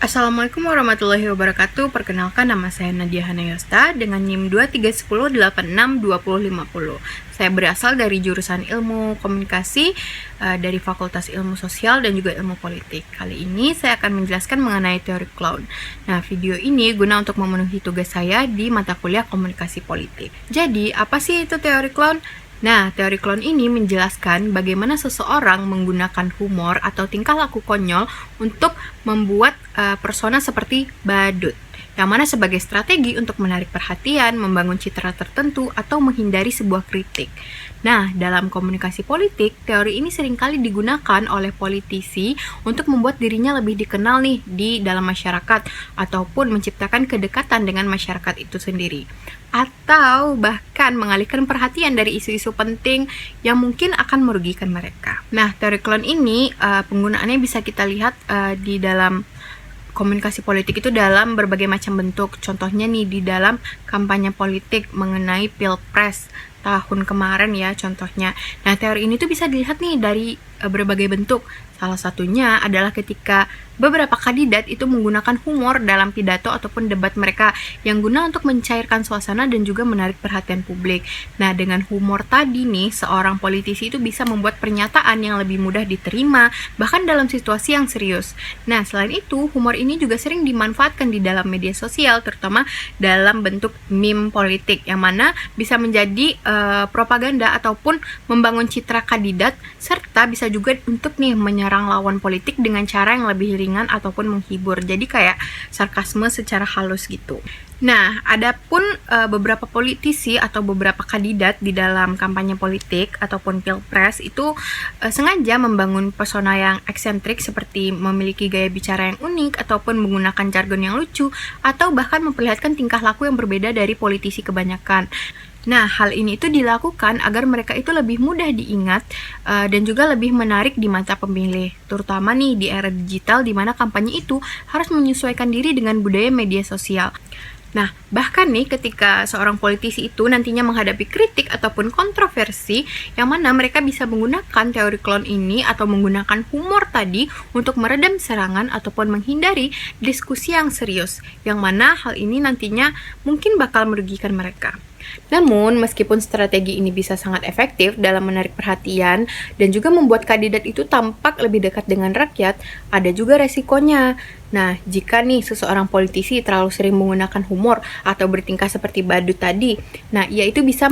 Assalamualaikum warahmatullahi wabarakatuh. Perkenalkan, nama saya Nadia Hanayosta dengan NIM 2310862050. Saya berasal dari jurusan Ilmu Komunikasi dari Fakultas Ilmu Sosial dan juga Ilmu Politik. Kali ini saya akan menjelaskan mengenai teori clown. Nah, video ini guna untuk memenuhi tugas saya di mata kuliah Komunikasi Politik. Jadi, apa sih itu teori clown? Nah, teori clown ini menjelaskan bagaimana seseorang menggunakan humor atau tingkah laku konyol untuk membuat persona seperti badut, yang mana sebagai strategi untuk menarik perhatian, membangun citra tertentu, atau menghindari sebuah kritik. Nah, dalam komunikasi politik, teori ini seringkali digunakan oleh politisi untuk membuat dirinya lebih dikenal nih di dalam masyarakat, ataupun menciptakan kedekatan dengan masyarakat itu sendiri, atau bahkan mengalihkan perhatian dari isu-isu penting yang mungkin akan merugikan mereka. Nah, teori clown ini penggunaannya bisa kita lihat di dalam komunikasi politik itu dalam berbagai macam bentuk. Contohnya nih di dalam kampanye politik mengenai Pilpres tahun kemarin ya contohnya. Nah, teori ini tuh bisa dilihat nih dari berbagai bentuk. Salah satunya adalah ketika beberapa kandidat itu menggunakan humor dalam pidato ataupun debat mereka yang guna untuk mencairkan suasana dan juga menarik perhatian publik. Nah, dengan humor tadi nih, seorang politisi itu bisa membuat pernyataan yang lebih mudah diterima bahkan dalam situasi yang serius. Nah, selain itu, humor ini juga sering dimanfaatkan di dalam media sosial, terutama dalam bentuk meme politik, yang mana bisa menjadi propaganda ataupun membangun citra kandidat, serta bisa juga untuk nih menyerang lawan politik dengan cara yang lebih ringan ataupun menghibur. Jadi kayak sarkasme secara halus gitu. Nah, adapun beberapa politisi atau beberapa kandidat di dalam kampanye politik ataupun pilpres itu sengaja membangun persona yang eksentrik seperti memiliki gaya bicara yang unik ataupun menggunakan jargon yang lucu atau bahkan memperlihatkan tingkah laku yang berbeda dari politisi kebanyakan. Nah, hal ini itu dilakukan agar mereka itu lebih mudah diingat dan juga lebih menarik di mata pemilih, terutama nih di era digital di mana kampanye itu harus menyesuaikan diri dengan budaya media sosial. Nah, bahkan nih ketika seorang politisi itu nantinya menghadapi kritik ataupun kontroversi, yang mana mereka bisa menggunakan teori clown ini atau menggunakan humor tadi untuk meredam serangan ataupun menghindari diskusi yang serius, yang mana hal ini nantinya mungkin bakal merugikan mereka. Namun, meskipun strategi ini bisa sangat efektif dalam menarik perhatian dan juga membuat kandidat itu tampak lebih dekat dengan rakyat, ada juga resikonya. Nah, jika nih seseorang politisi terlalu sering menggunakan humor atau bertingkah seperti badut tadi, nah ia itu bisa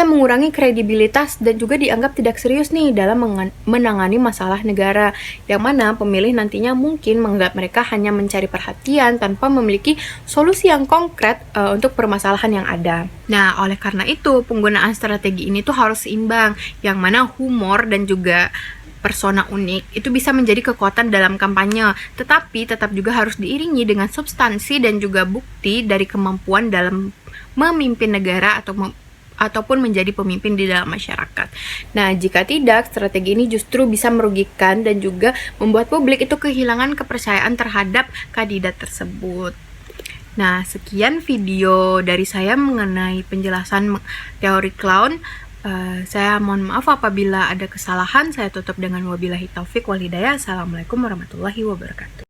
mengurangi kredibilitas dan juga dianggap tidak serius nih dalam menangani masalah negara, yang mana pemilih nantinya mungkin menganggap mereka hanya mencari perhatian tanpa memiliki solusi yang konkret untuk permasalahan yang ada. Nah, oleh karena itu penggunaan strategi ini tuh harus seimbang, yang mana humor dan juga persona unik itu bisa menjadi kekuatan dalam kampanye, tetapi tetap juga harus diiringi dengan substansi dan juga bukti dari kemampuan dalam memimpin negara ataupun menjadi pemimpin di dalam masyarakat. Nah, jika tidak, strategi ini justru bisa merugikan dan juga membuat publik itu kehilangan kepercayaan terhadap kandidat tersebut. Nah, sekian video dari saya mengenai penjelasan teori clown. Saya mohon maaf apabila ada kesalahan. Saya tutup dengan wabillahi taufik wal hidayah. Assalamualaikum warahmatullahi wabarakatuh.